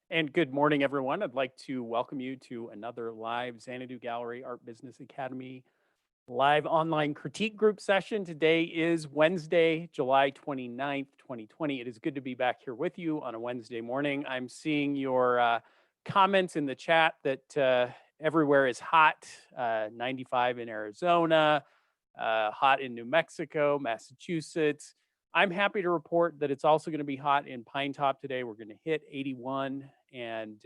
And good morning, everyone. I'd like to welcome you to another live Xanadu Gallery Art Business Academy live online critique group session. Today is Wednesday, July 29th, 2020. It is good to be back here with you on a Wednesday morning. I'm seeing your comments in the chat that everywhere is hot, 95 in Arizona, hot in New Mexico, Massachusetts. I'm happy to report that it's also going to be hot in Pine Top today. We're going to hit 81, and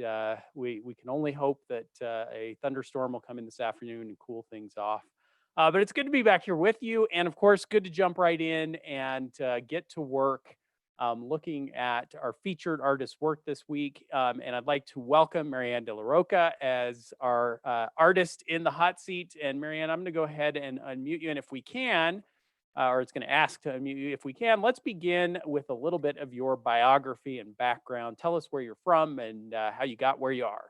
we can only hope that a thunderstorm will come in this afternoon and cool things off. But it's good to be back here with you, and of course, good to jump right in and get to work looking at our featured artist work this week. And I'd like to welcome Marian De La Rocco as our artist in the hot seat. And Marianne, I'm going to go ahead and unmute you. And if we can, or it's going to ask to unmute you, if we can, let's begin with a little bit of your biography and background. Tell us where you're from and how you got where you are.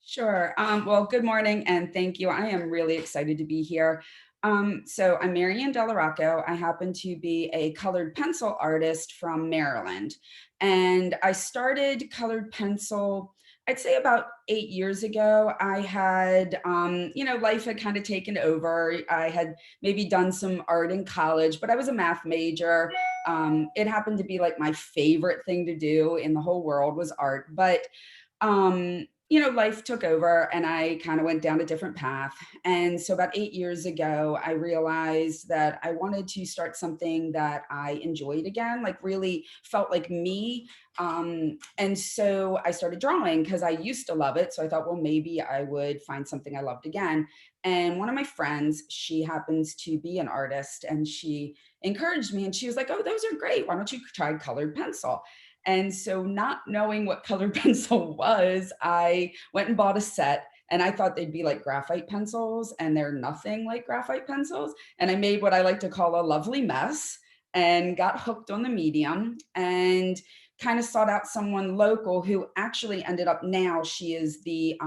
Sure. Well, good morning and thank you. I am really excited to be here. So I'm Marian De La Rocco. I happen to be a colored pencil artist from Maryland. And I started colored pencil, I'd say about 8 years ago. I had, life had kind of taken over. I had maybe done some art in college, but I was a math major. It happened to be like my favorite thing to do in the whole world was art. But life took over and I kind of went down a different path. And so about 8 years ago, I realized that I wanted to start something that I enjoyed again, like really felt like me. And so I started drawing because I used to love it. So I thought, well, maybe I would find something I loved again. And one of my friends, she happens to be an artist and she encouraged me and she was like, oh, those are great. Why don't you try colored pencil? And so, not knowing what colored pencil was, I went and bought a set. And I thought they'd be like graphite pencils, and they're nothing like graphite pencils. And I made what I like to call a lovely mess and got hooked on the medium and kind of sought out someone local who actually ended up now, she is the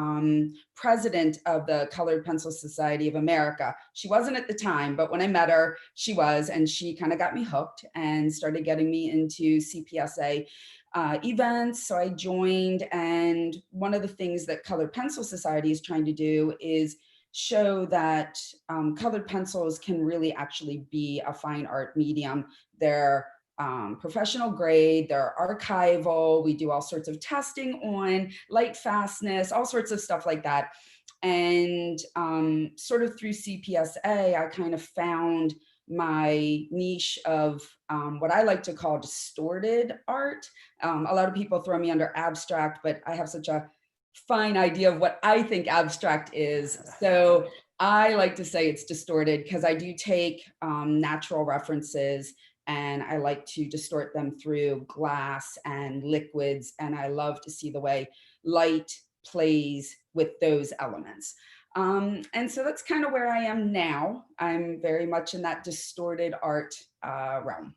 president of the Colored Pencil Society of America. She wasn't at the time, but when I met her, she was, and she kind of got me hooked and started getting me into CPSA events. So I joined, and one of the things that Colored Pencil Society is trying to do is show that colored pencils can really actually be a fine art medium. They're professional grade, they're archival. We do all sorts of testing on light fastness, all sorts of stuff like that. And sort of through CPSA, I kind of found my niche of what I like to call distorted art. A lot of people throw me under abstract, but I have such a fine idea of what I think abstract is. So I like to say it's distorted because I do take natural references and I like to distort them through glass and liquids. And I love to see the way light plays with those elements. And so that's kind of where I am now. I'm very much in that distorted art realm.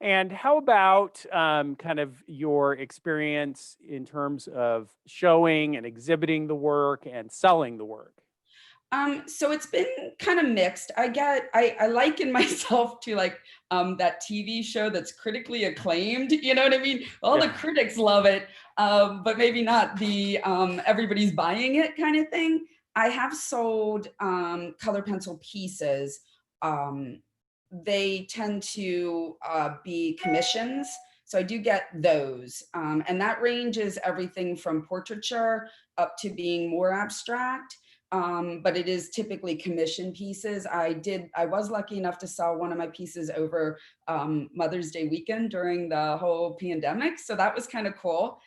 And how about kind of your experience in terms of showing and exhibiting the work and selling the work? So it's been kind of mixed. I liken myself to like that TV show that's critically acclaimed. You know what I mean? All the Yeah. critics love it, but maybe not the everybody's buying it kind of thing. I have sold color pencil pieces. Um, they tend to be commissions. So I do get those. And that ranges everything from portraiture up to being more abstract, but it is typically commission pieces. I was lucky enough to sell one of my pieces over Mother's Day weekend during the whole pandemic. So that was kind of cool.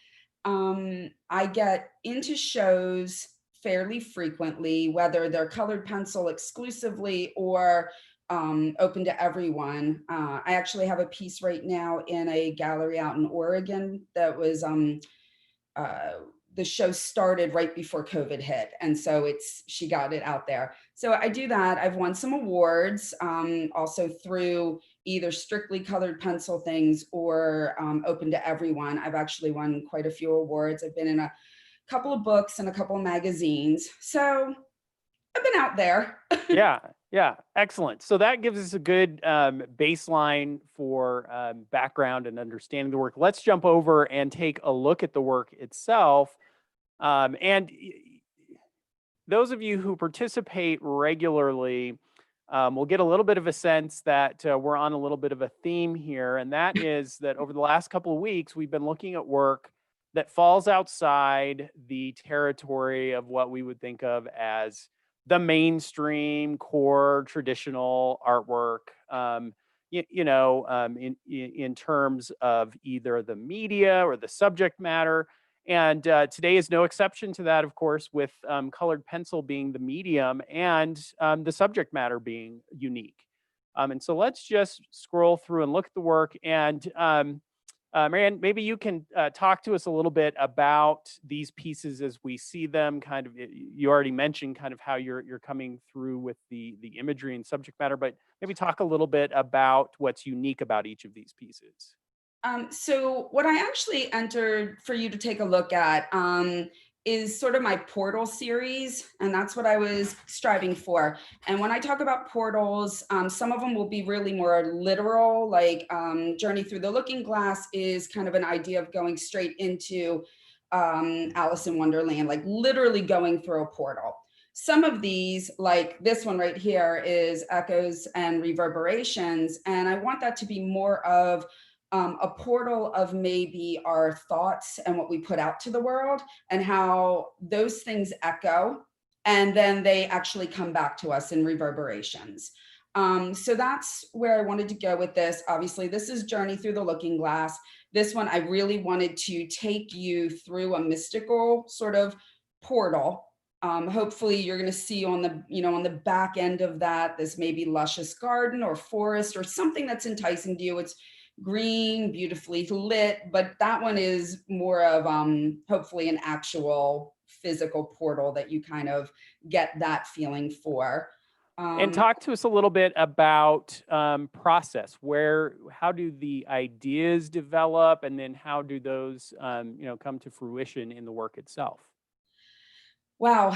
I get into shows fairly frequently, whether they're colored pencil exclusively or open to everyone. I actually have a piece right now in a gallery out in Oregon that was uh, the show started right before COVID hit. And so she got it out there. So I do that. I've won some awards also through either strictly colored pencil things or open to everyone. I've actually won quite a few awards. I've been in a couple of books and a couple of magazines. So I've been out there. Yeah. Yeah, excellent. So that gives us a good baseline for background and understanding the work. Let's jump over and take a look at the work itself. Those of you who participate regularly will get a little bit of a sense that we're on a little bit of a theme here. And that is that over the last couple of weeks, we've been looking at work that falls outside the territory of what we would think of as the mainstream core traditional artwork. In terms of either the media or the subject matter, and today is no exception to that, of course, with colored pencil being the medium and the subject matter being unique. And so let's just scroll through and look at the work. And Marianne, maybe you can talk to us a little bit about these pieces as we see them. Kind of, you already mentioned kind of how you're coming through with the imagery and subject matter, but maybe talk a little bit about what's unique about each of these pieces. So what I actually entered for you to take a look at is sort of my portal series, and that's what I was striving for. And when I talk about portals, some of them will be really more literal, like Journey Through the Looking Glass is kind of an idea of going straight into Alice in Wonderland, like literally going through a portal. Some of these, like this one right here, is echoes and reverberations, and I want that to be more of a portal of maybe our thoughts and what we put out to the world and how those things echo and then they actually come back to us in reverberations. So that's where I wanted to go with this. Obviously, this is Journey Through the Looking Glass. This one, I really wanted to take you through a mystical sort of portal. Hopefully you're going to see on the back end of that, this maybe luscious garden or forest or something that's enticing to you. It's green, beautifully lit, but that one is more of hopefully an actual physical portal that you kind of get that feeling for. And Um, talk to us a little bit about process. How do the ideas develop, and then how do those, come to fruition in the work itself? wow.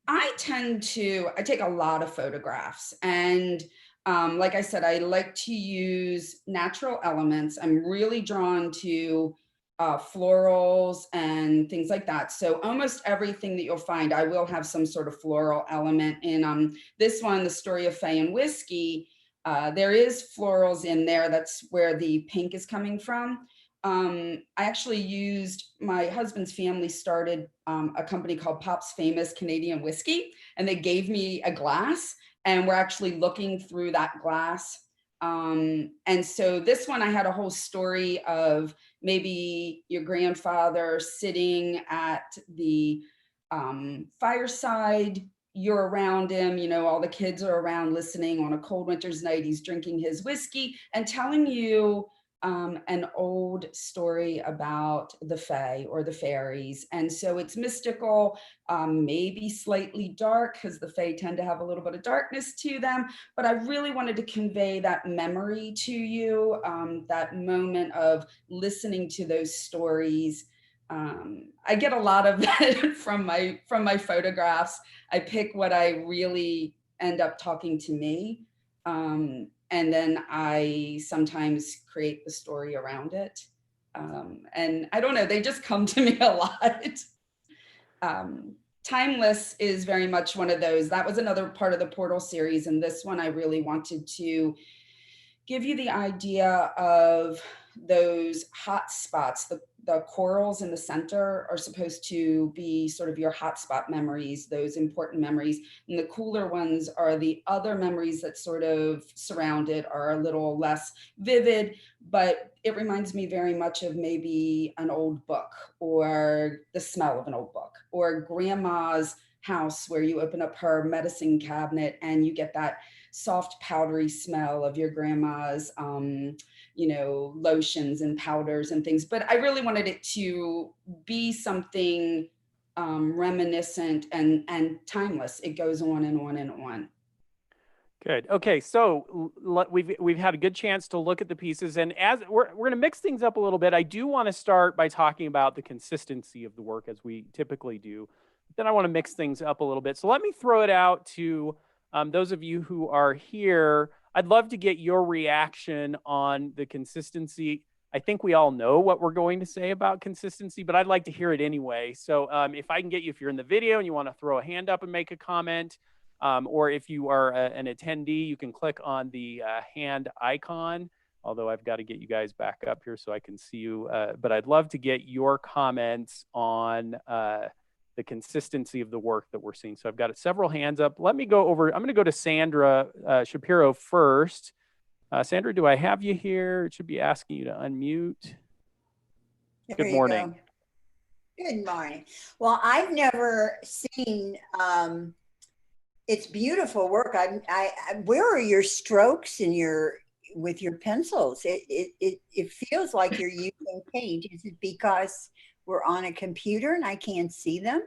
I take a lot of photographs and like I said, I like to use natural elements. I'm really drawn to florals and things like that. So almost everything that you'll find, I will have some sort of floral element in this one, The Story of Faye and Whiskey. There is florals in there. That's where the pink is coming from. I actually used, my husband's family started a company called Pop's Famous Canadian Whiskey, and they gave me a glass, and we're actually looking through that glass. And so this one, I had a whole story of maybe your grandfather sitting at the fireside. You're around him, all the kids are around listening on a cold winter's night. He's drinking his whiskey and telling you an old story about the Fae or the fairies. And so it's mystical, maybe slightly dark because the Fae tend to have a little bit of darkness to them. But I really wanted to convey that memory to you, that moment of listening to those stories. I get a lot of that from my photographs. I pick what I really end up talking to me. And then I sometimes create the story around it. And I don't know, they just come to me a lot. Timeless is very much one of those. That was another part of the Portal series. And this one, I really wanted to give you the idea of those hot spots. The corals in the center are supposed to be sort of your hotspot memories, those important memories. And the cooler ones are the other memories that sort of surround it, are a little less vivid, but it reminds me very much of maybe an old book or the smell of an old book or grandma's house where you open up her medicine cabinet and you get that soft powdery smell of your grandma's lotions and powders and things. But I really wanted it to be something reminiscent and timeless. It goes on and on and on. Good. Okay, so we've had a good chance to look at the pieces, and as we're going to mix things up a little bit, I do want to start by talking about the consistency of the work as we typically do. Then I want to mix things up a little bit. So let me throw it out to Those of you who are here, I'd love to get your reaction on the consistency. I think we all know what we're going to say about consistency, but I'd like to hear it anyway. So if I can get you, if you're in the video and you want to throw a hand up and make a comment, or if you are an attendee, you can click on the hand icon, although I've got to get you guys back up here so I can see you. But I'd love to get your comments on the consistency of the work that we're seeing. So I've got several hands up. Let me go over. I'm going to go to Sandra Shapiro first. Sandra, do I have you here? It should be asking you to unmute. Good morning. Good morning. Well, I've never seen, it's beautiful work. Where are your strokes in with your pencils? It feels like you're using paint. Is it because we're on a computer and I can't see them?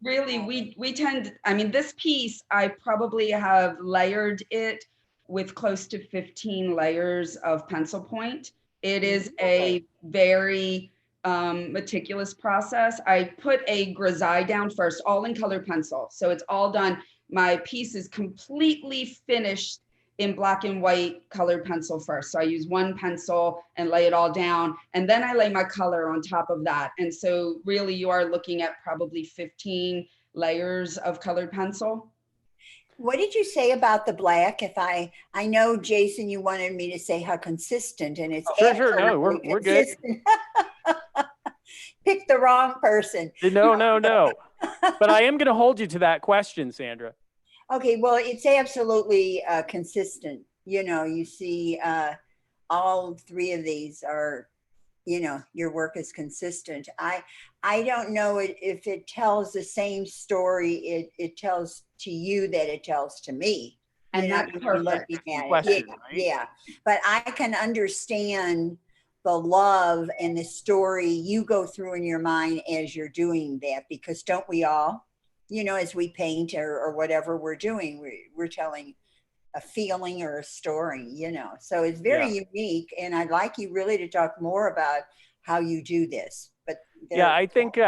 Really, we tend, I mean, this piece, I probably have layered it with close to 15 layers of pencil point. It is a very meticulous process. I put a grisaille down first, all in colored pencil. So it's all done. My piece is completely finished in black and white colored pencil first. So I use one pencil and lay it all down. And then I lay my color on top of that. And so really you are looking at probably 15 layers of colored pencil. What did you say about the black? If I know, Jason, you wanted me to say how consistent, and it's sure. No, we're good. Pick the wrong person. No. But I am going to hold you to that question, Sandra. Okay, well, it's absolutely consistent. You know, you see all three of these are, you know, your work is consistent. I don't know if it tells the same story it tells to you that it tells to me. And that's perfect. Question, right? Yeah, but I can understand the love and the story you go through in your mind as you're doing that, because don't we all? You know, as we paint or whatever we're doing, we're telling a feeling or a story, you know. So it's very unique, and I'd like you really to talk more about how you do this. But yeah, I think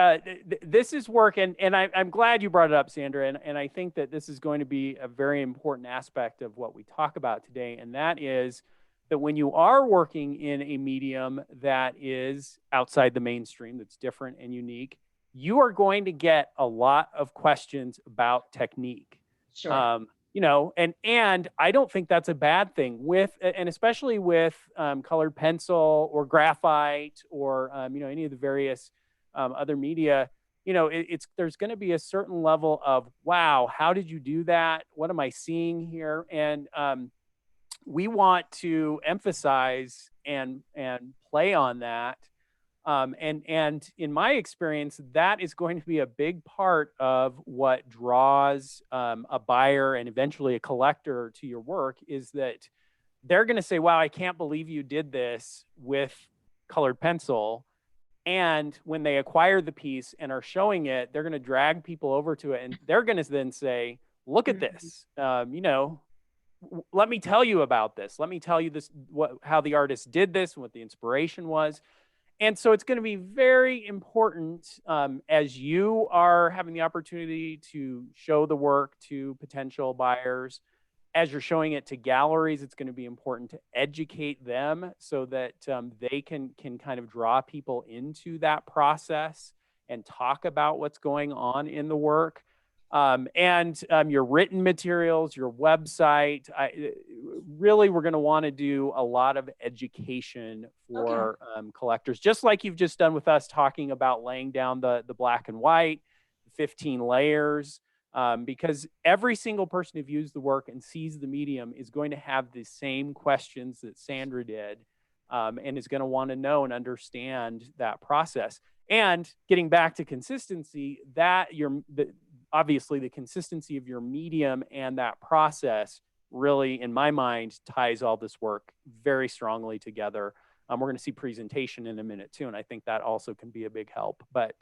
this is work, and I'm glad you brought it up, Sandra, and I think that this is going to be a very important aspect of what we talk about today, and that is that when you are working in a medium that is outside the mainstream, that's different and unique, you are going to get a lot of questions about technique. Sure. You know, and I don't think that's a bad thing and especially with colored pencil or graphite or, you know, any of the various other media, you know, there's going to be a certain level of, wow, how did you do that? What am I seeing here? And we want to emphasize and play on that. And in my experience, that is going to be a big part of what draws a buyer and eventually a collector to your work, is that they're going to say, wow, I can't believe you did this with colored pencil. And when they acquire the piece and are showing it, they're going to drag people over to it. And they're going to then say, look at this, you know, let me tell you about this. Let me tell you this, how the artist did this, what the inspiration was. And so it's going to be very important as you are having the opportunity to show the work to potential buyers. As you're showing it to galleries, it's going to be important to educate them so that they can kind of draw people into that process and talk about what's going on in the work. And your written materials, your website, really, we're going to want to do a lot of education for collectors, just like you've just done with us, talking about laying down the black and white, 15 layers, because every single person who views the work and sees the medium is going to have the same questions that Sandra did, and is going to want to know and understand that process. And getting back to consistency, obviously the consistency of your medium and that process really, in my mind, ties all this work very strongly together. We're going to see presentation in a minute too, and I think that also can be a big help. But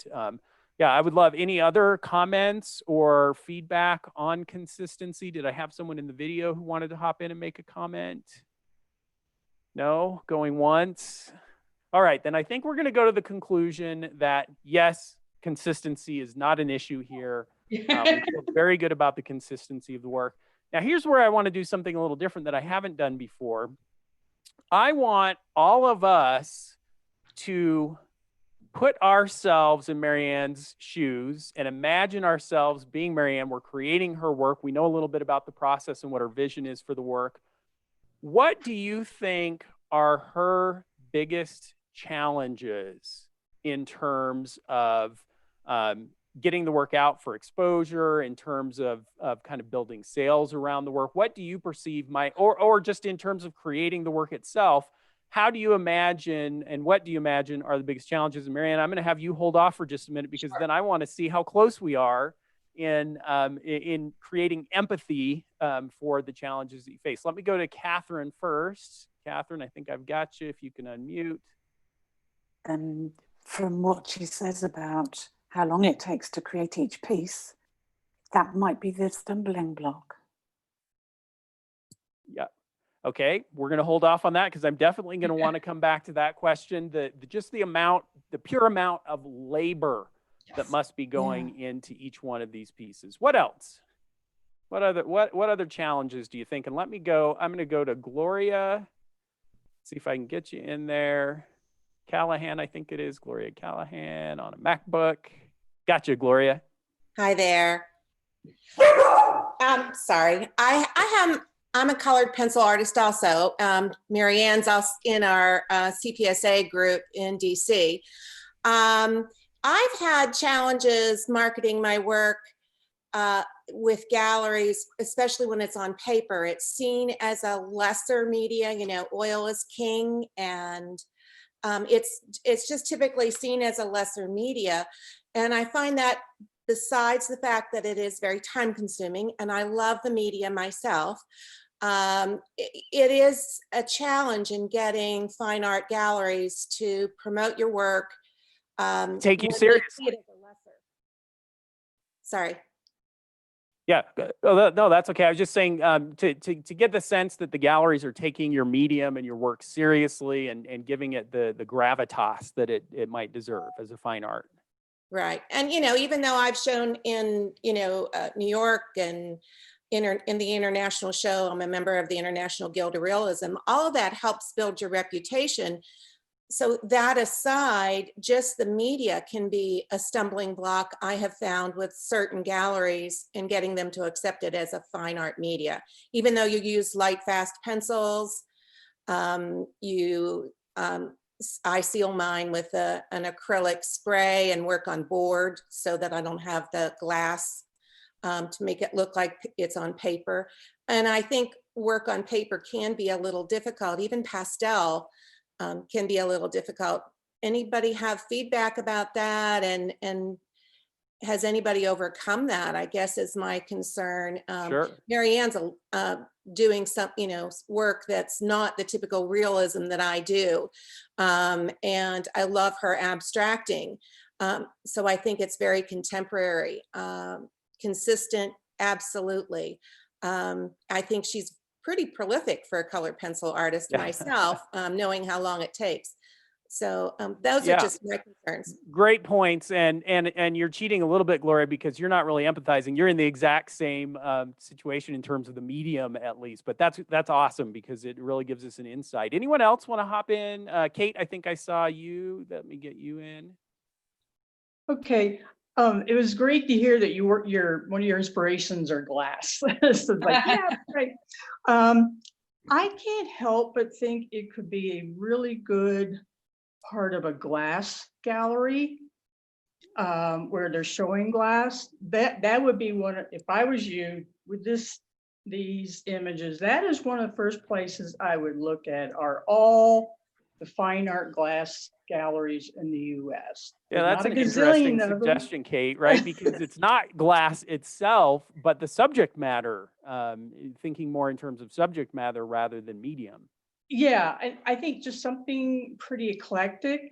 yeah, I would love any other comments or feedback on consistency. Did I have someone in the video who wanted to hop in and make a comment? No? Going once? All right, then I think we're going to go to the conclusion that yes, consistency is not an issue here. We feel very good about the consistency of the work. Now, here's where I want to do something a little different that I haven't done before. I want all of us to put ourselves in Marianne's shoes and imagine ourselves being Marianne. We're creating her work. We know a little bit about the process and what her vision is for the work. What do you think are her biggest challenges in terms of getting the work out for exposure, in terms of kind of building sales around the work? What do you perceive or just in terms of creating the work itself, how do you imagine and what do you imagine are the biggest challenges? And Marianne, I'm going to have you hold off for just a minute because then I want to see how close we are in creating empathy for the challenges that you face. Let me go to Catherine first. Catherine, I think I've got you if you can unmute. From what she says about how long it takes to create each piece, that might be the stumbling block. Yeah. Okay, we're going to hold off on that because I'm definitely going to want to come back to that question. Just the pure amount of labor that must be going into each one of these pieces. What else? What other challenges do you think? And I'm going to go to Gloria. See if I can get you in there. Callahan, I think it is Gloria Callahan on a MacBook. Gotcha, Gloria. Hi there. Sorry, I'm a colored pencil artist also. Marianne's also in our CPSA group in DC. I've had challenges marketing my work with galleries, especially when it's on paper. It's seen as a lesser media, oil is king, and it's just typically seen as a lesser media. And I find that besides the fact that it is very time consuming, and I love the media myself, it is a challenge in getting fine art galleries to promote your work. Take you seriously. Sorry. Yeah, no, that's okay. I was just saying to get the sense that the galleries are taking your medium and your work seriously and giving it the gravitas that it might deserve as a fine art. Right. And, even though I've shown in, New York and in the international show, I'm a member of the International Guild of Realism, all of that helps build your reputation. So that aside, just the media can be a stumbling block, I have found, with certain galleries in getting them to accept it as a fine art media. Even though you use light, fast pencils, I seal mine with an acrylic spray and work on board so that I don't have the glass to make it look like it's on paper. And I think work on paper can be a little difficult. Even pastel can be a little difficult. Anybody have feedback about that? And has anybody overcome that, I guess, is my concern. Sure. Marianne's doing some, work that's not the typical realism that I do. And I love her abstracting. So I think it's very contemporary, consistent, absolutely. I think she's pretty prolific for a colored pencil artist myself, knowing how long it takes. So those are just my concerns. Great points. And you're cheating a little bit, Gloria, because you're not really empathizing. You're in the exact same situation in terms of the medium, at least. But that's awesome because it really gives us an insight. Anyone else want to hop in? Kate, I think I saw you. Let me get you in. Okay. It was great to hear that one of your inspirations are glass. So like, yeah, right. I can't help but think it could be a really good part of a glass gallery where they're showing glass. That would be one. If I was you with these images, that is one of the first places I would look at. Are all the fine art glass galleries in the U.S. Yeah, that's an interesting suggestion, Kate, right? Because it's not glass itself, but the subject matter, thinking more in terms of subject matter rather than medium. Yeah, I think just something pretty eclectic.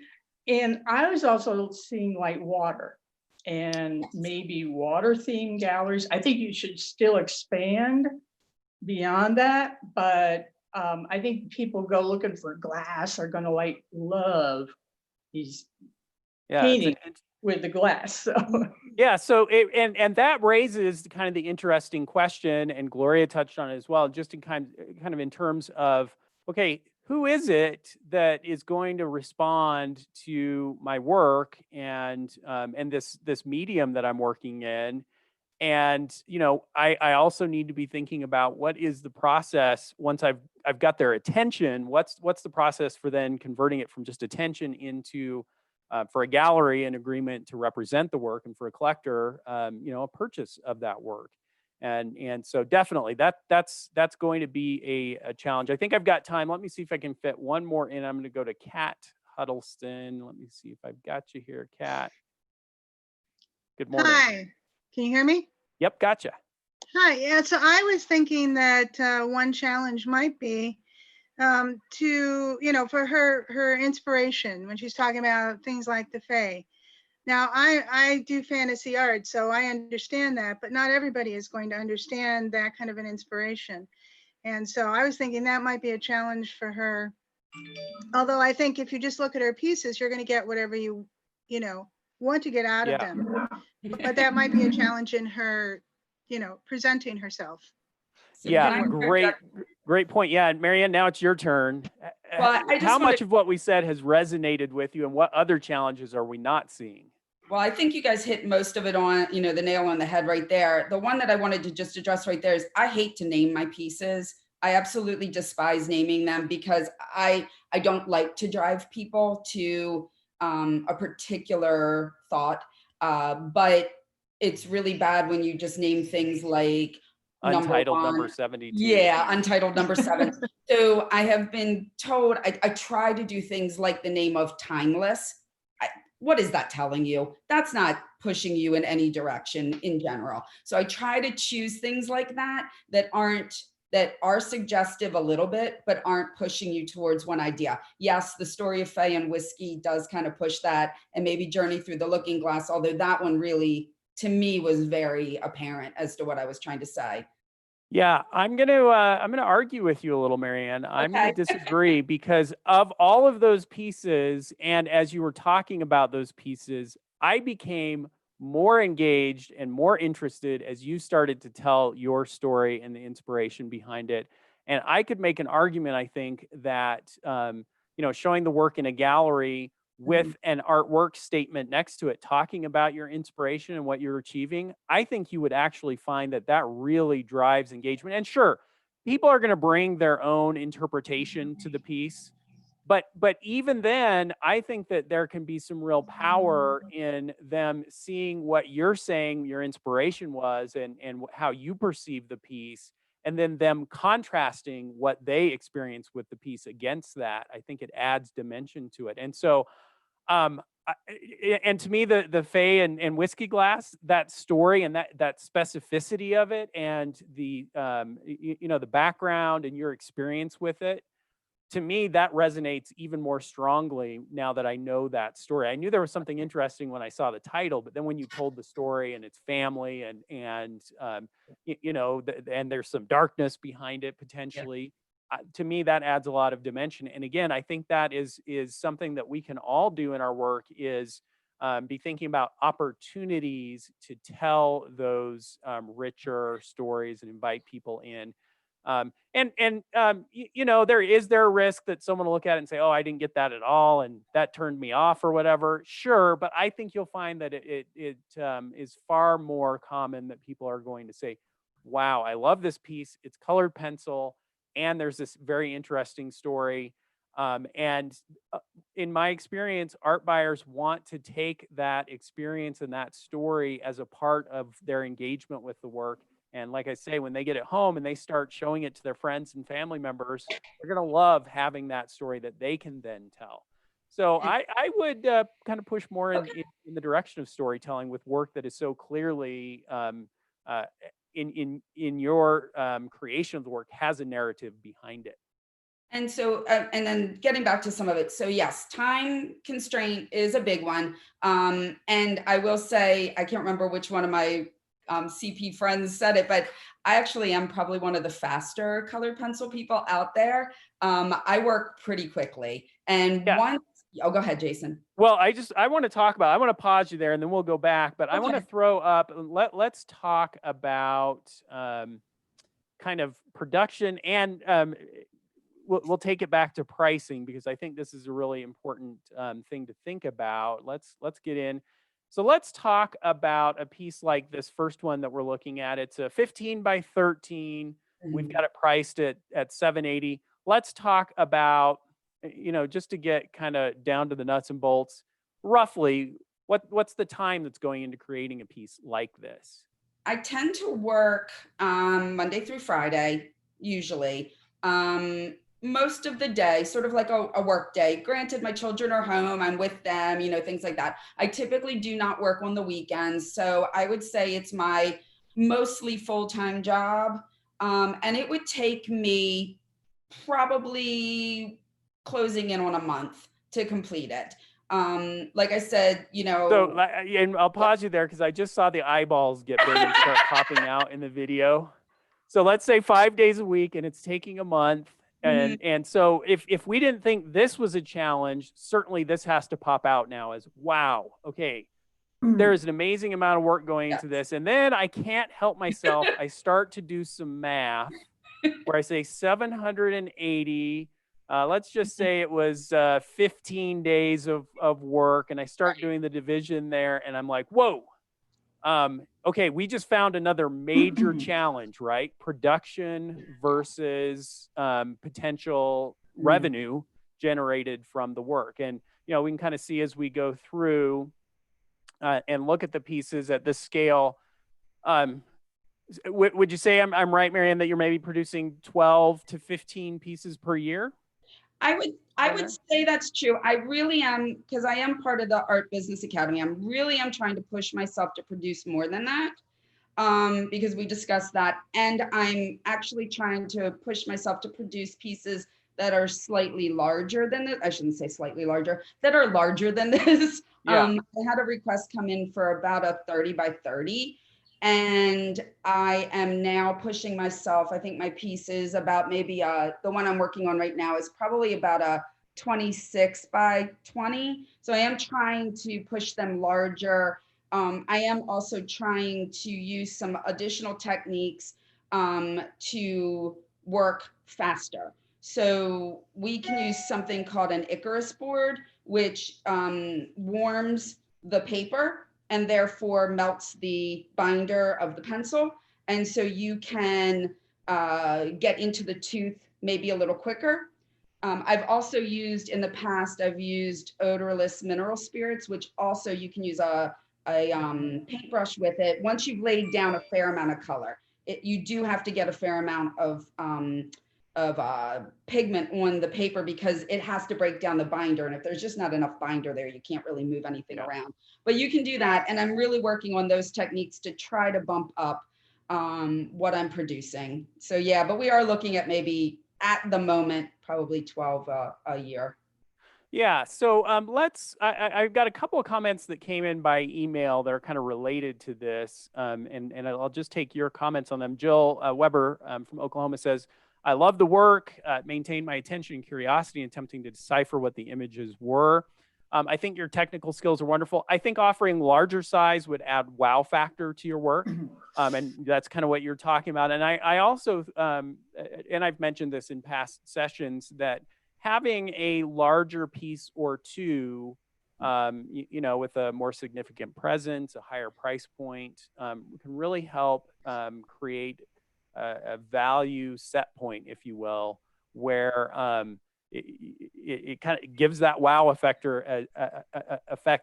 And I was also seeing like water and maybe water themed galleries. I think you should still expand beyond that, but I think people go looking for glass are going to love these paintings. with the glass. So Yeah, so and that raises kind of the interesting question, and Gloria touched on it as well, just in kind of in terms of, okay, who is it that is going to respond to my work and this medium that I'm working in? And I also need to be thinking about what is the process once I've got their attention. What's the process for then converting it from just attention into for a gallery an agreement to represent the work, and for a collector a purchase of that work. And so definitely that's going to be a challenge. I think I've got time. Let me see if I can fit one more in. I'm going to go to Kat Huddleston. Let me see if I've got you here, Kat. Good morning. Hi, can you hear me? Yep, gotcha. Hi, yeah, so I was thinking that one challenge might be to, for her inspiration when she's talking about things like the Fae. Now, I do fantasy art, so I understand that, but not everybody is going to understand that kind of an inspiration. And so I was thinking that might be a challenge for her. Although I think if you just look at her pieces, you're going to get whatever you want to get out of them. But that might be a challenge in her, presenting herself. Yeah, great point. Yeah, and Marianne, now it's your turn. Well, How much of what we said has resonated with you, and what other challenges are we not seeing? Well, I think you guys hit most of it on, the nail on the head right there. The one that I wanted to just address right there is I hate to name my pieces. I absolutely despise naming them because I don't like to drive people to a particular thought. But it's really bad when you just name things like Untitled number 72. Yeah, Untitled number 7. So I have been told, I try to do things like the name of Timeless. What is that telling you? That's not pushing you in any direction in general. So I try to choose things like that that are suggestive a little bit, but aren't pushing you towards one idea. Yes, the story of Faye and whiskey does kind of push that, and maybe Journey Through the Looking Glass, although that one really, to me, was very apparent as to what I was trying to say. Yeah, I'm gonna argue with you a little, Marianne. I'm Okay. gonna disagree because of all of those pieces, and as you were talking about those pieces, I became more engaged and more interested as you started to tell your story and the inspiration behind it. And I could make an argument, I think, that showing the work in a gallery with an artwork statement next to it, talking about your inspiration and what you're achieving, I think you would actually find that really drives engagement. And sure, people are going to bring their own interpretation to the piece. But even then, I think that there can be some real power in them seeing what you're saying your inspiration was, and how you perceive the piece, and then them contrasting what they experience with the piece against that. I think it adds dimension to it. And so and to me, the Faye and whiskey glass, that story and that specificity of it, and the the background and your experience with it, to me, that resonates even more strongly now that I know that story. I knew there was something interesting when I saw the title, but then when you told the story and its family and and there's some darkness behind it potentially, to me, that adds a lot of dimension. And again, I think that is something that we can all do in our work, is be thinking about opportunities to tell those richer stories and invite people in. There is a risk that someone will look at it and say, oh, I didn't get that at all, and that turned me off or whatever. Sure, but I think you'll find that it is far more common that people are going to say, wow, I love this piece. It's colored pencil, and there's this very interesting story. In my experience, art buyers want to take that experience and that story as a part of their engagement with the work. And like I say, when they get it home and they start showing it to their friends and family members, they're going to love having that story that they can then tell. So I would kind of push more in the direction of storytelling with work that is so clearly in your creation of the work has a narrative behind it. And so, and then getting back to some of it. So yes, time constraint is a big one. And I will say, I can't remember which one of my CP friends said it, but I actually am probably one of the faster colored pencil people out there. I work pretty quickly. And once Oh, go ahead, Jason. Well, I want to pause you there and then we'll go back, but I want to Okay. throw up, let's talk about kind of production and we'll take it back to pricing because I think this is a really important thing to think about. Let's get in. So let's talk about a piece like this first one that we're looking at. It's a 15 by 13. We've got it priced at $780. Let's talk about, just to get kind of down to the nuts and bolts, roughly, what's the time that's going into creating a piece like this? I tend to work Monday through Friday, usually. Most of the day, sort of like a work day. Granted, my children are home, I'm with them, things like that. I typically do not work on the weekends. So I would say it's my mostly full-time job. And it would take me probably closing in on a month to complete it. Like I said, So, and I'll pause you there because I just saw the eyeballs get big and start popping out in the video. So let's say 5 days a week and it's taking a month. And so if we didn't think this was a challenge, certainly this has to pop out now as, wow, okay, there is an amazing amount of work going into this. And then I can't help myself. I start to do some math where I say 780. Let's just say it was 15 days of work, and I start doing the division there, and I'm like, whoa. Okay, we just found another major challenge, right? Production versus potential revenue generated from the work. And, we can kind of see as we go through and look at the pieces at this scale. Would you say I'm right, Marian, that you're maybe producing 12 to 15 pieces per year? I would say that's true. I really am, because I am part of the Art Business Academy. I'm trying to push myself to produce more than that, because we discussed that. And I'm actually trying to push myself to produce pieces that are slightly larger than this. I shouldn't say slightly larger, that are larger than this. Yeah. I had a request come in for about a 30 by 30. And I am now pushing myself. I think my piece is about maybe the one I'm working on right now is probably about a 26 by 20. So I am trying to push them larger. I am also trying to use some additional techniques to work faster. So we can use something called an Icarus board, which warms the paper and therefore melts the binder of the pencil. And so you can get into the tooth maybe a little quicker. I've also used in the past, I've used odorless mineral spirits, which also you can use a paintbrush with it. Once you've laid down a fair amount of color, you do have to get a fair amount of pigment on the paper because it has to break down the binder. And if there's just not enough binder there, you can't really move anything around. But you can do that. And I'm really working on those techniques to try to bump up what I'm producing. So yeah, but we are looking at maybe at the moment, probably 12 a year. Yeah, so I've got a couple of comments that came in by email that are kind of related to this, and I'll just take your comments on them. Jill Weber from Oklahoma says, I love the work, maintained my attention and curiosity in attempting to decipher what the images were. I think your technical skills are wonderful. I think offering larger size would add wow factor to your work, and that's kind of what you're talking about. And I also, and I've mentioned this in past sessions, that having a larger piece or two, with a more significant presence, a higher price point, can really help create a value set point, if you will, where it kind of gives that wow effect,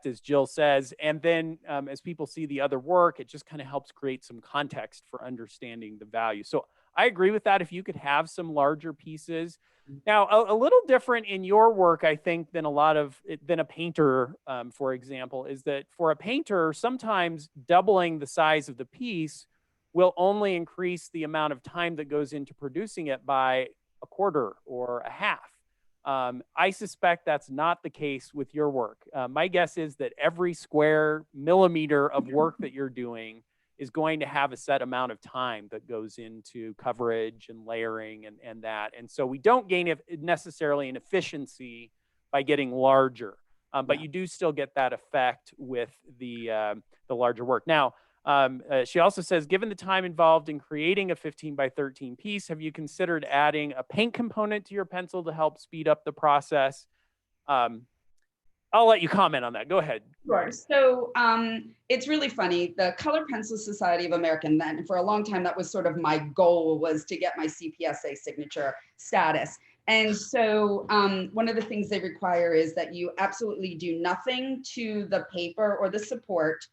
as Jill says. And then as people see the other work, it just kind of helps create some context for understanding the value. So I agree with that. If you could have some larger pieces. Now, a little different in your work, I think, than a painter, for example, is that for a painter, sometimes doubling the size of the piece will only increase the amount of time that goes into producing it by a quarter or a half. I suspect that's not the case with your work. My guess is that every square millimeter of work that you're doing is going to have a set amount of time that goes into coverage and layering and that. And so we don't gain necessarily an efficiency by getting larger. but you do still get that effect with the larger work. Now, she also says, given the time involved in creating a 15 by 13 piece, have you considered adding a paint component to your pencil to help speed up the process? I'll let you comment on that. Go ahead. Sure. So it's really funny. The Colored Pencil Society of America, and then for a long time, that was sort of my goal, was to get my CPSA signature status. And so one of the things they require is that you absolutely do nothing to the paper or the support,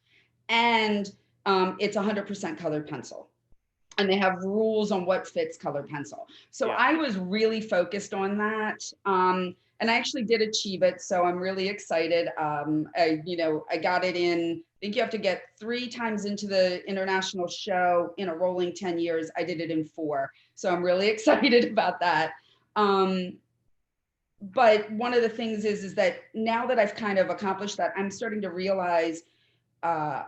and it's 100% colored pencil. And they have rules on what fits colored pencil. So Yeah. I was really focused on that. And I actually did achieve it. So I'm really excited. I got it in, I think you have to get 3 times into the international show in a rolling 10 years. I did it in 4. So I'm really excited about that. But one of the things is that now that I've kind of accomplished that, I'm starting to realize I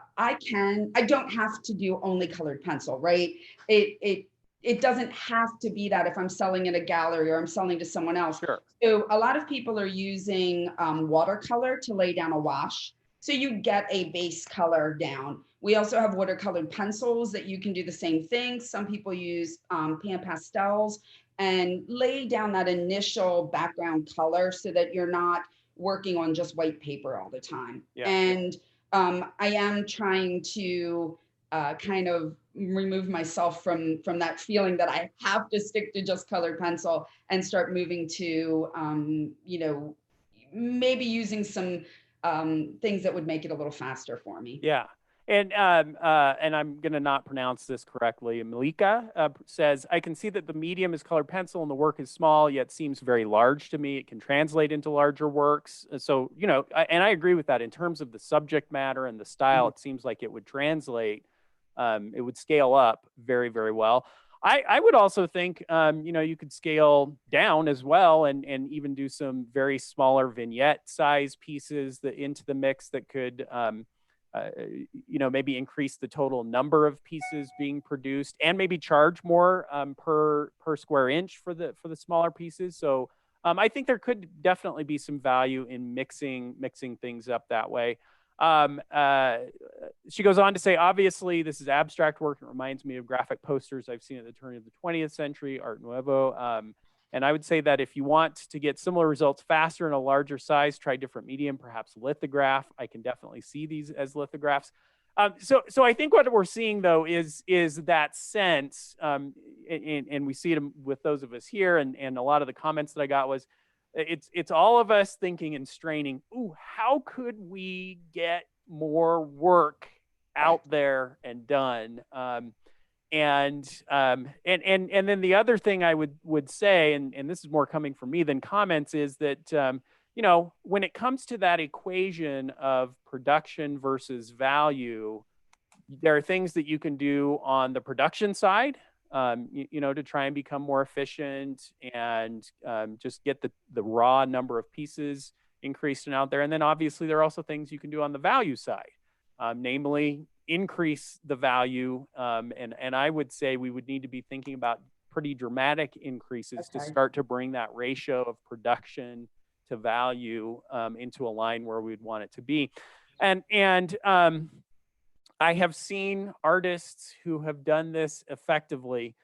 don't have to do only colored pencil, right? It doesn't have to be that if I'm selling in a gallery or I'm selling to someone else. Sure. So a lot of people are using watercolor to lay down a wash. So you get a base color down. We also have watercolored pencils that you can do the same thing. Some people use pan pastels and lay down that initial background color so that you're not working on just white paper all the time. Yeah. And I am trying to kind of remove myself from that feeling that I have to stick to just colored pencil and start moving to, maybe using some things that would make it a little faster for me. Yeah. And I'm going to not pronounce this correctly. Malika says, I can see that the medium is colored pencil and the work is small, yet seems very large to me. It can translate into larger works. So, and I agree with that in terms of the subject matter and the style. It seems like it would translate. It would scale up very, very well. I would also think, you could scale down as well and even do some very smaller vignette size pieces into the mix that could, maybe increase the total number of pieces being produced and maybe charge more per square inch for the smaller pieces. So I think there could definitely be some value in mixing things up that way. She goes on to say, obviously, this is abstract work. It reminds me of graphic posters I've seen at the turn of the 20th century, Art Nouveau. And I would say that if you want to get similar results faster in a larger size, try different medium, perhaps lithograph. I can definitely see these as lithographs. So I think what we're seeing, though, is that sense, and we see it with those of us here, and a lot of the comments that I got was, it's all of us thinking and straining, ooh, how could we get more work out there and done? And then the other thing I would say, and this is more coming from me than comments, is that, when it comes to that equation of production versus value, there are things that you can do on the production side, to try and become more efficient and just get the raw number of pieces increased and out there. And then obviously there are also things you can do on the value side, namely increase the value. And I would say we would need to be thinking about pretty dramatic increases to start to bring that ratio of production to value into a line where we'd want it to be. And I have seen artists who have done this effectively.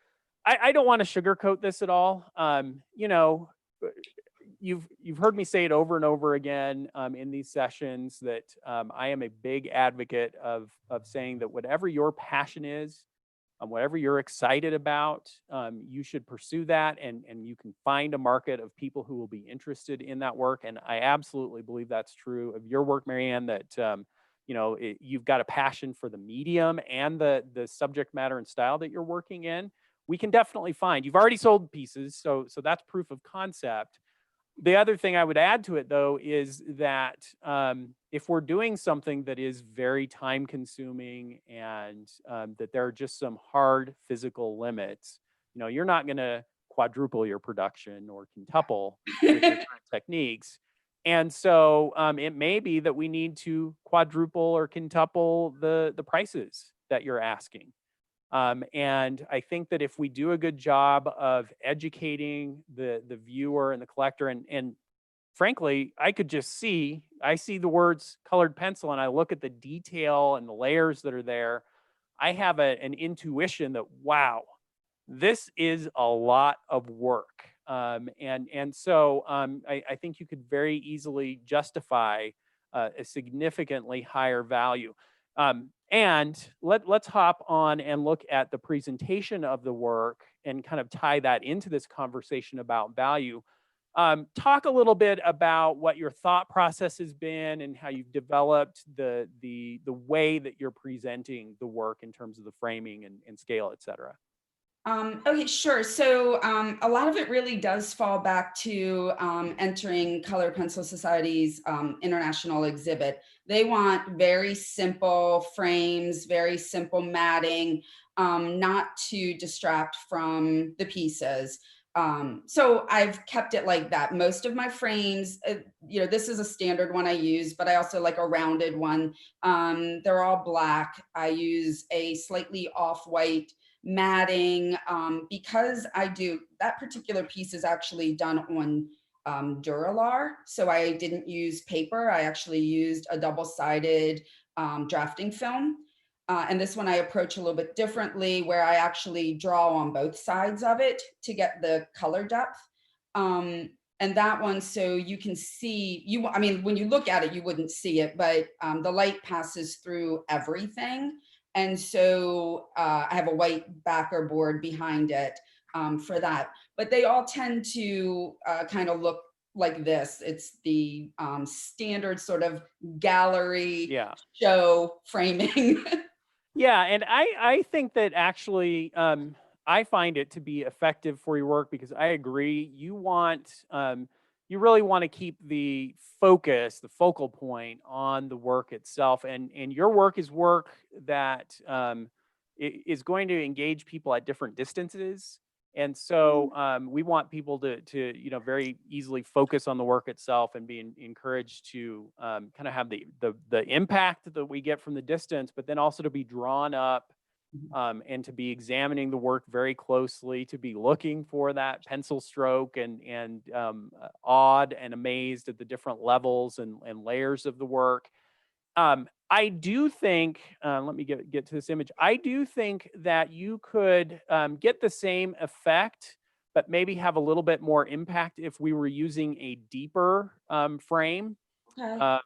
I don't want to sugarcoat this at all. You've heard me say it over and over again in these sessions that I am a big advocate of saying that whatever your passion is, whatever you're excited about, you should pursue that, and you can find a market of people who will be interested in that work. And I absolutely believe that's true of your work, Marianne, that you've got a passion for the medium and the subject matter and style that you're working in. We can definitely find. You've already sold pieces, so that's proof of concept. The other thing I would add to it, though, is that if we're doing something that is very time consuming and that there are just some hard physical limits, you're not going to quadruple your production or quintuple with your current techniques. And so it may be that we need to quadruple or quintuple the prices that you're asking. And I think that if we do a good job of educating the viewer and the collector, and frankly, I could just I see the words colored pencil and I look at the detail and the layers that are there. I have an intuition that, wow, this is a lot of work. And so I think you could very easily justify a significantly higher value. And let's hop on and look at the presentation of the work and kind of tie that into this conversation about value. Talk a little bit about what your thought process has been and how you've developed the way that you're presenting the work in terms of the framing and scale, et cetera. Okay, sure. So a lot of it really does fall back to entering Colored Pencil Society's international exhibit. They want very simple frames, very simple matting, not to distract from the pieces. So I've kept it like that. Most of my frames, this is a standard one I use, but I also like a rounded one. They're all black. I use a slightly off-white matting because that particular piece is actually done on Duralar. So I didn't use paper. I actually used a double-sided drafting film. And this one I approach a little bit differently, where I actually draw on both sides of it to get the color depth. And that one, so you can see, when you look at it, you wouldn't see it, but the light passes through everything. And so I have a white backer board behind it for that. But they all tend to kind of look like this. It's the standard sort of gallery show framing. Yeah, and I think that actually I find it to be effective for your work because I agree. You really want to keep the focus, the focal point on the work itself, and your work is work that is going to engage people at different distances. And so we want people to very easily focus on the work itself and be encouraged to kind of have the impact that we get from the distance, but then also to be drawn up and to be examining the work very closely, to be looking for that pencil stroke and awed and amazed at the different levels and layers of the work. I do think, let me get to this image. I do think that you could get the same effect, but maybe have a little bit more impact if we were using a deeper frame. Okay.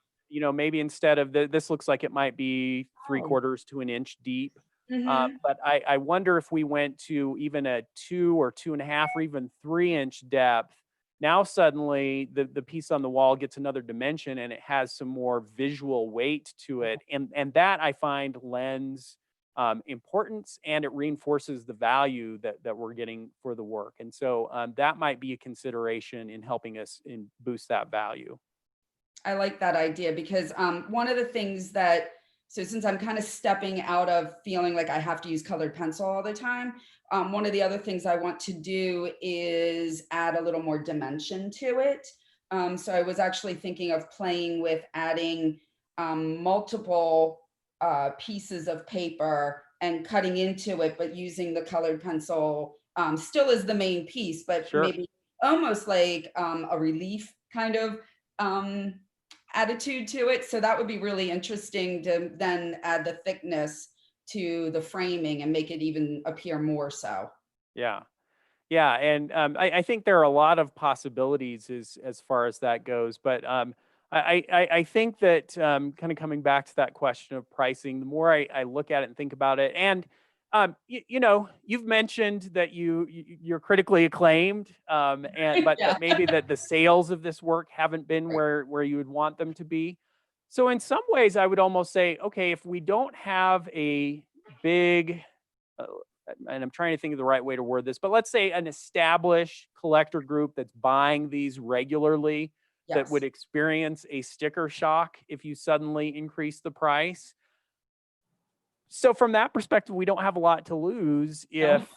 Maybe instead of this looks like it might be 3/4 to an inch deep. But I wonder if we went to even a 2 or 2.5 or even 3-inch depth. Now suddenly the piece on the wall gets another dimension and it has some more visual weight to it. And that I find lends importance, and it reinforces the value that we're getting for the work. And so that might be a consideration in helping us boost that value. I like that idea because one of the things so since I'm kind of stepping out of feeling like I have to use colored pencil all the time, one of the other things I want to do is add a little more dimension to it. So I was actually thinking of playing with adding multiple pieces of paper and cutting into it, but using the colored pencil still as the main piece, but maybe almost like a relief kind of attitude to it. So that would be really interesting to then add the thickness to the framing and make it even appear more so. Yeah. Yeah. And I think there are a lot of possibilities as far as that goes. But I think that kind of coming back to that question of pricing, the more I look at it and think about it, and you've mentioned that you're critically acclaimed, but maybe that the sales of this work haven't been where you would want them to be. So in some ways, I would almost say, okay, if we don't have a big, and I'm trying to think of the right way to word this, but let's say an established collector group that's buying these regularly, that would experience a sticker shock if you suddenly increase the price. So from that perspective, we don't have a lot to lose if,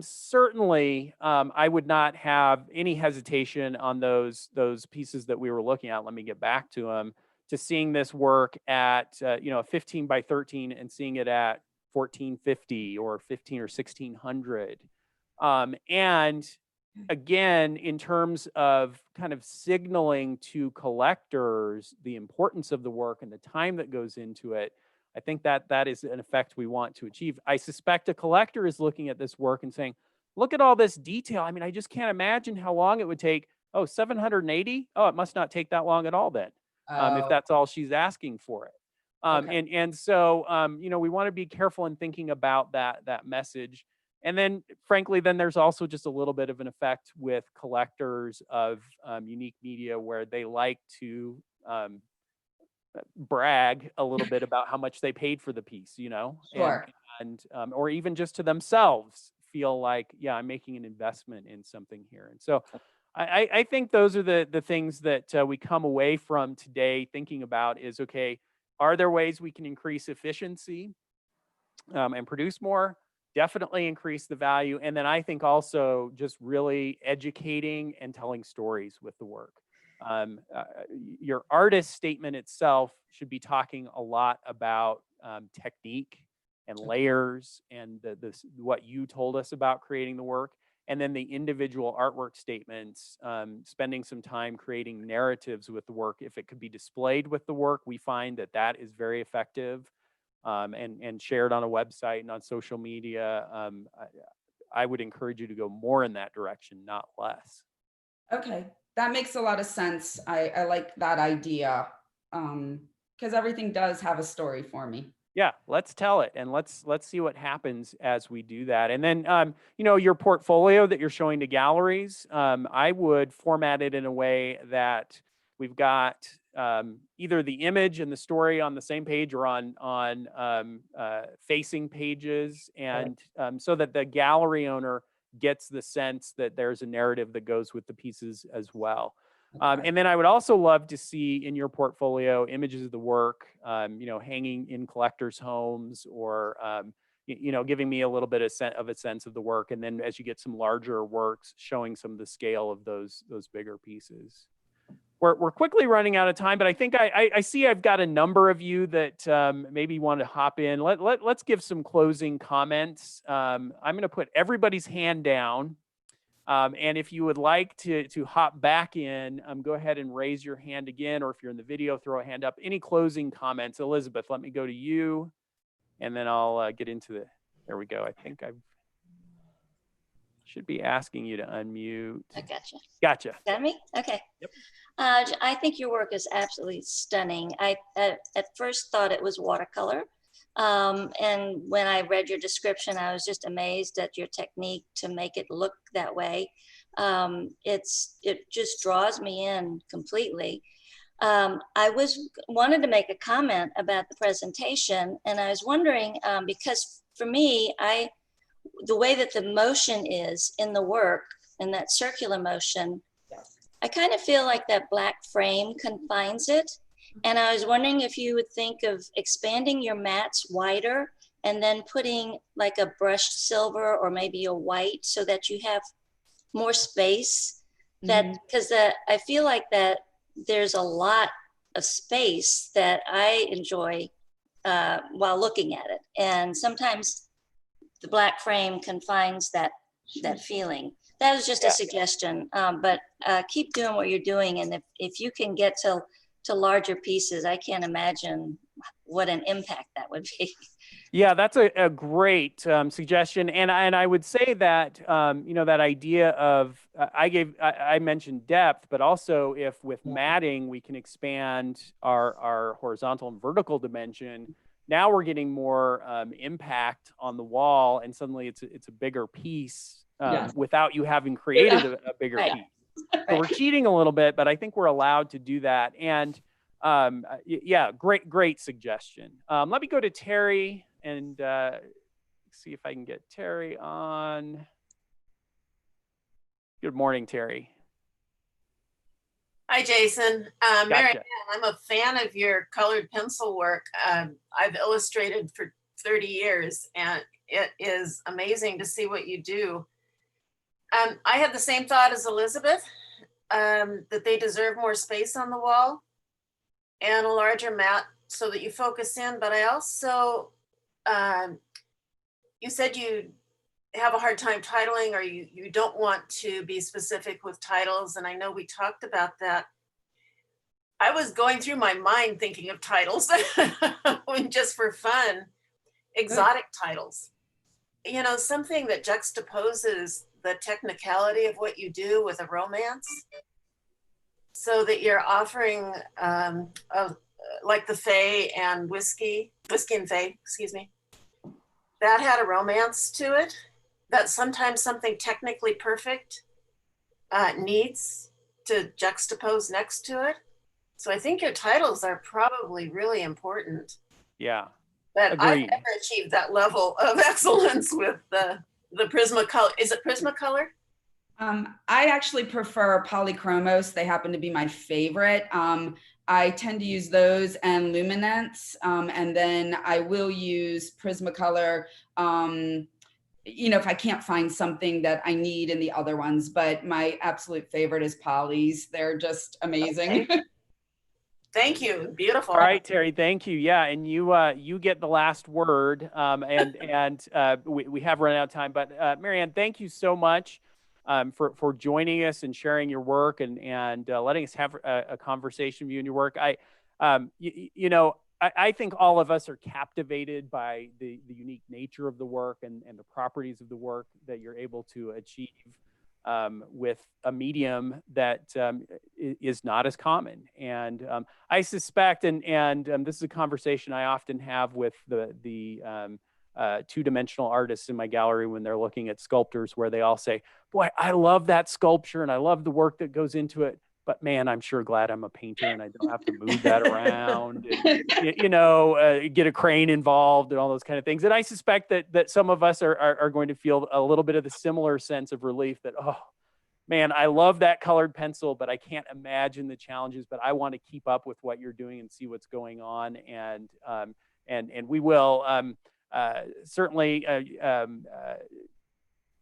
certainly I would not have any hesitation on those pieces that we were looking at. Let me get back to them, to seeing this work at, 15 by 13 and seeing it at 1450 or 15 or 1600. And again, in terms of kind of signaling to collectors the importance of the work and the time that goes into it, I think that that is an effect we want to achieve. I suspect a collector is looking at this work and saying, look at all this detail. I mean, I just can't imagine how long it would take. Oh, 780? Oh, it must not take that long at all then, if Oh, that's all she's asking for it. okay. And so, we want to be careful in thinking about that message. And then, frankly, then there's also just a little bit of an effect with collectors of unique media where they like to brag a little bit about how much they paid for the piece, Sure. and or even just to themselves feel like, yeah, I'm making an investment in something here. And so I think those are the things that we come away from today thinking about is, okay, are there ways we can increase efficiency and produce more? Definitely increase the value. And then I think also just really educating and telling stories with the work. Your artist statement itself should be talking a lot about technique and layers and what you told us about creating the work. And then the individual artwork statements, spending some time creating narratives with the work. If it could be displayed with the work, we find that that is very effective, and shared on a website and on social media. I would encourage you to go more in that direction, not less. Okay, that makes a lot of sense. I like that idea, because everything does have a story for me. Yeah, let's tell it, and let's see what happens as we do that. And then, your portfolio that you're showing to galleries, I would format it in a way that we've got either the image and the story on the same page or on facing pages, and so that the gallery owner gets the sense that there's a narrative that goes with the pieces as well. Okay. And then I would also love to see in your portfolio images of the work, hanging in collectors' homes, or giving me a little bit of a sense of the work. And then as you get some larger works, showing some of the scale of those bigger pieces. We're quickly running out of time, but I think I see I've got a number of you that maybe want to hop in. Let's give some closing comments. I'm going to put everybody's hand down. And if you would like to hop back in, go ahead and raise your hand again, or if you're in the video, throw a hand up. Any closing comments? Elizabeth, let me go to you, and then I'll get into there we go. I think I should be asking you to unmute. I gotcha. Gotcha. Got me? Okay. Yep. I think your work is absolutely stunning. I at first thought it was watercolor. And when I read your description, I was just amazed at your technique to make it look that way. It just draws me in completely. I wanted to make a comment about the presentation, and I was wondering, because for me, the way that the motion is in the work, and that circular motion, I kind of feel like that black frame confines it. And I was wondering if you would think of expanding your mats wider and then putting like a brushed silver or maybe a white so that you have more space. Because I feel like that there's a lot of space that I enjoy while looking at it. And sometimes the black frame confines that feeling. That was just a suggestion, but keep doing what you're doing. And if you can get to larger pieces, I can't imagine what an impact that would be. Yeah, that's a great suggestion, and I would say that that idea of I mentioned depth, but also if with matting we can expand our horizontal and vertical dimension, now we're getting more impact on the wall, and suddenly it's a bigger piece without you having created a bigger piece. So we're cheating a little bit, but I think we're allowed to do that. And great suggestion. Let me go to Terry and see if I can get Terry on. Good morning, Terry. Hi, Jason. Gotcha. Marian, I'm a fan of your colored pencil work. I've illustrated for 30 years, and it is amazing to see what you do. I had the same thought as Elizabeth, that they deserve more space on the wall and a larger mat so that you focus in. But I also, you said you have a hard time titling, or you don't want to be specific with titles. And I know we talked about that. I was going through my mind thinking of titles just for fun, exotic titles. You know, something that juxtaposes the technicality of what you do with a romance, so that you're offering like the Fae and Whiskey and Fae, excuse me, that had a romance to it that sometimes something technically perfect needs to juxtapose next to it. So I think your titles are probably really important. Yeah. But I've Agreed. never achieved that level of excellence with the Prismacolor. Is it Prismacolor? I actually prefer polychromos. They happen to be my favorite. I tend to use those and luminance, and then I will use Prismacolor, you know, if I can't find something that I need in the other ones. But my absolute favorite is polys. They're just amazing. Okay. Thank you. Beautiful. All right, Terry, thank you. Yeah, and you get the last word. We have run out of time, but Marianne, thank you so much for joining us and sharing your work and letting us have a conversation with you and your work. I think all of us are captivated by the unique nature of the work and the properties of the work that you're able to achieve with a medium that is not as common. And I suspect, and this is a conversation I often have with the two-dimensional artists in my gallery when they're looking at sculptors, where they all say, boy, I love that sculpture and I love the work that goes into it. But man, I'm sure glad I'm a painter and I don't have to move that around and, get a crane involved and all those kind of things. And I suspect that some of us are going to feel a little bit of the similar sense of relief that, oh man, I love that colored pencil, but I can't imagine the challenges, but I want to keep up with what you're doing and see what's going on. And we will certainly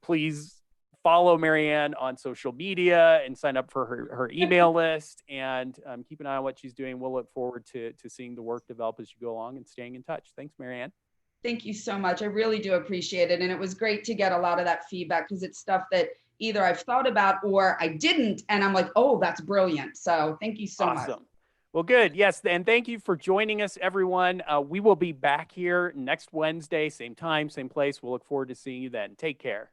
please follow Marianne on social media and sign up for her email list, and keep an eye on what she's doing. We'll look forward to seeing the work develop as you go along and staying in touch. Thanks, Marianne. Thank you so much. I really do appreciate it. And it was great to get a lot of that feedback, because it's stuff that either I've thought about or I didn't. And I'm like, oh, that's brilliant. So thank you so much. Awesome. Well, good. Yes. And thank you for joining us, everyone. We will be back here next Wednesday, same time, same place. We'll look forward to seeing you then. Take care.